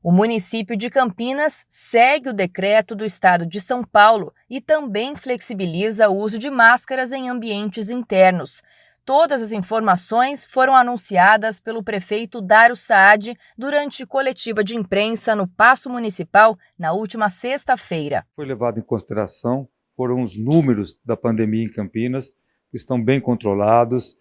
O município de Campinas segue o decreto do estado de São Paulo e também flexibiliza o uso de máscaras em ambientes internos. Todas as informações foram anunciadas pelo prefeito Dário Saad durante coletiva de imprensa no Paço Municipal na última sexta-feira. Foi levado em consideração, foram os números da pandemia em Campinas, que estão bem controlados,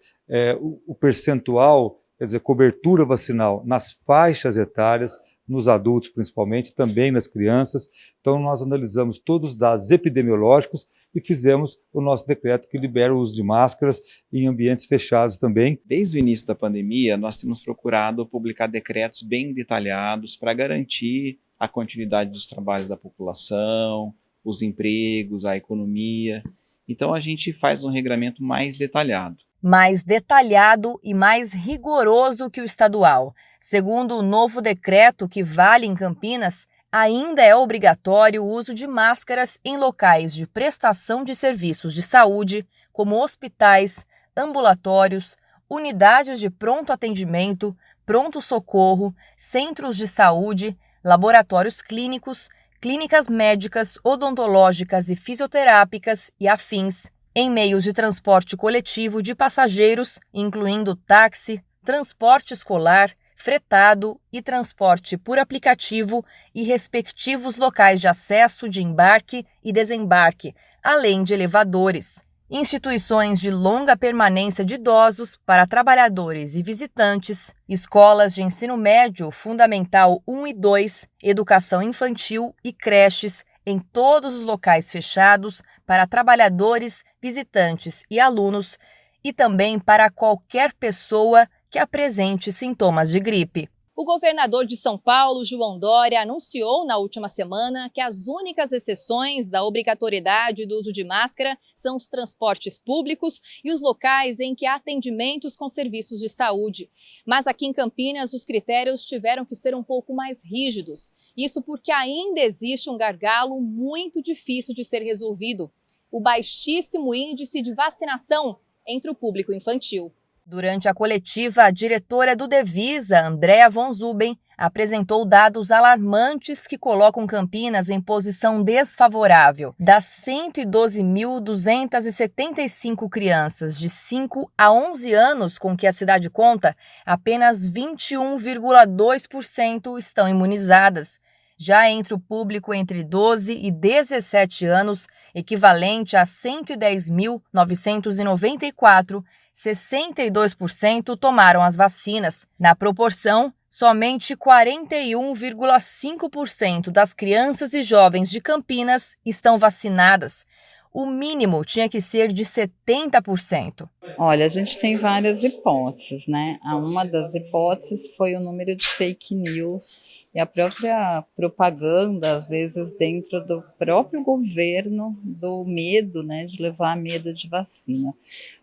o percentual, quer dizer, cobertura vacinal nas faixas etárias, nos adultos principalmente, também nas crianças. Então nós analisamos todos os dados epidemiológicos e fizemos o nosso decreto que libera o uso de máscaras em ambientes fechados também. Desde o início da pandemia, nós temos procurado publicar decretos bem detalhados para garantir a continuidade dos trabalhos da população, os empregos, a economia. Então a gente faz um regramento mais detalhado. Mais detalhado e mais rigoroso que o estadual. Segundo o novo decreto que vale em Campinas, ainda é obrigatório o uso de máscaras em locais de prestação de serviços de saúde, como hospitais, ambulatórios, unidades de pronto atendimento, pronto-socorro, centros de saúde, laboratórios clínicos, clínicas médicas, odontológicas e fisioterápicas e afins, em meios de transporte coletivo de passageiros, incluindo táxi, transporte escolar, fretado e transporte por aplicativo e respectivos locais de acesso de embarque e desembarque, além de elevadores. Instituições de longa permanência de idosos para trabalhadores e visitantes, escolas de ensino médio, fundamental 1 e 2, educação infantil e creches, em todos os locais fechados para trabalhadores, visitantes e alunos, e também para qualquer pessoa que apresente sintomas de gripe. O governador de São Paulo, João Dória, anunciou na última semana que as únicas exceções da obrigatoriedade do uso de máscara são os transportes públicos e os locais em que há atendimentos com serviços de saúde. Mas aqui em Campinas, os critérios tiveram que ser um pouco mais rígidos. Isso porque ainda existe um gargalo muito difícil de ser resolvido: o baixíssimo índice de vacinação entre o público infantil. Durante a coletiva, a diretora do Devisa, Andréa von Zuben, apresentou dados alarmantes que colocam Campinas em posição desfavorável. Das 112.275 crianças de 5 a 11 anos com que a cidade conta, apenas 21,2% estão imunizadas. Já entre o público entre 12 e 17 anos, equivalente a 110.994, 62% tomaram as vacinas. Na proporção, somente 41,5% das crianças e jovens de Campinas estão vacinadas. O mínimo tinha que ser de 70%. Olha, a gente tem várias hipóteses, né? Uma das hipóteses foi o número de fake news e a própria propaganda, às vezes dentro do próprio governo, do medo, né, de levar medo de vacina.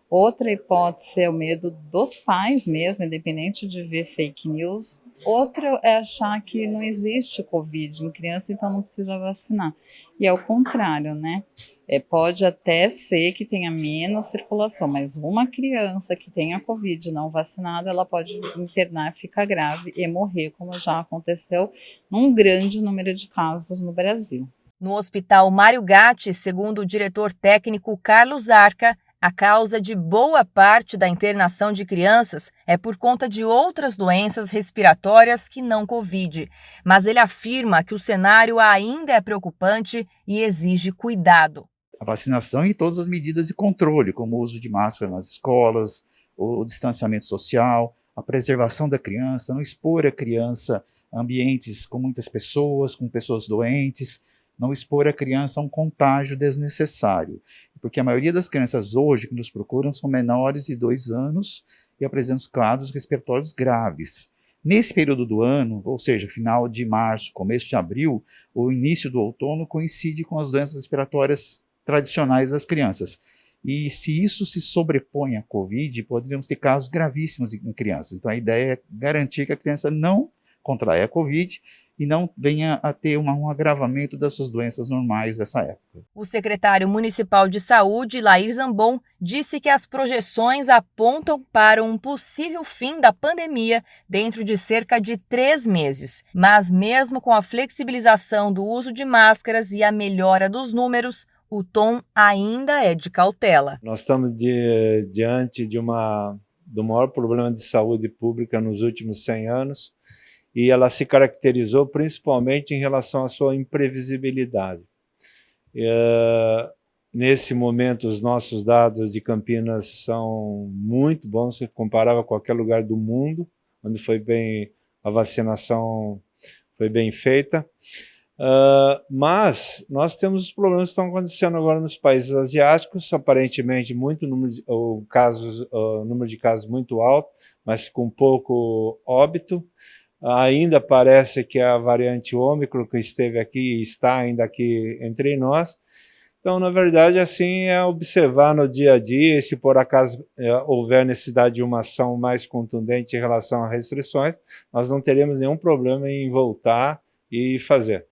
Outra hipótese é o medo dos pais mesmo, independente de ver fake news. Outra é achar que não existe Covid em criança, então não precisa vacinar. E é o contrário, né? Pode até ser que tenha menos circulação, mas uma criança que tenha Covid não vacinada, ela pode internar, ficar grave e morrer, como já aconteceu num grande número de casos no Brasil. No Hospital Mário Gatti, segundo o diretor técnico Carlos Arca, a causa de boa parte da internação de crianças é por conta de outras doenças respiratórias que não Covid. Mas ele afirma que o cenário ainda é preocupante e exige cuidado. A vacinação e todas as medidas de controle, como o uso de máscara nas escolas, o distanciamento social, a preservação da criança, não expor a criança a ambientes com muitas pessoas, com pessoas doentes, não expor a criança a um contágio desnecessário. Porque a maioria das crianças hoje que nos procuram são menores de 2 anos e apresentam quadros respiratórios graves. Nesse período do ano, ou seja, final de março, começo de abril, o início do outono coincide com as doenças respiratórias tradicionais das crianças. E se isso se sobrepõe à Covid, poderíamos ter casos gravíssimos em crianças. Então a ideia é garantir que a criança não contraia a Covid e não venha a ter um agravamento das suas doenças normais dessa época. O secretário municipal de saúde, Lair Zambon, disse que as projeções apontam para um possível fim da pandemia dentro de cerca de 3 meses. Mas mesmo com a flexibilização do uso de máscaras e a melhora dos números, o tom ainda é de cautela. Nós estamos diante do maior problema de saúde pública nos últimos 100 anos, e ela se caracterizou principalmente em relação à sua imprevisibilidade. Nesse momento, os nossos dados de Campinas são muito bons, se comparável a qualquer lugar do mundo, onde a vacinação foi bem feita. Mas nós temos os problemas que estão acontecendo agora nos países asiáticos, aparentemente número de casos muito alto, mas com pouco óbito. Ainda parece que a variante Ômicron que esteve aqui e está ainda aqui entre nós. Então, na verdade, assim, é observar no dia a dia, e se por acaso houver necessidade de uma ação mais contundente em relação a restrições, nós não teremos nenhum problema em voltar e fazer.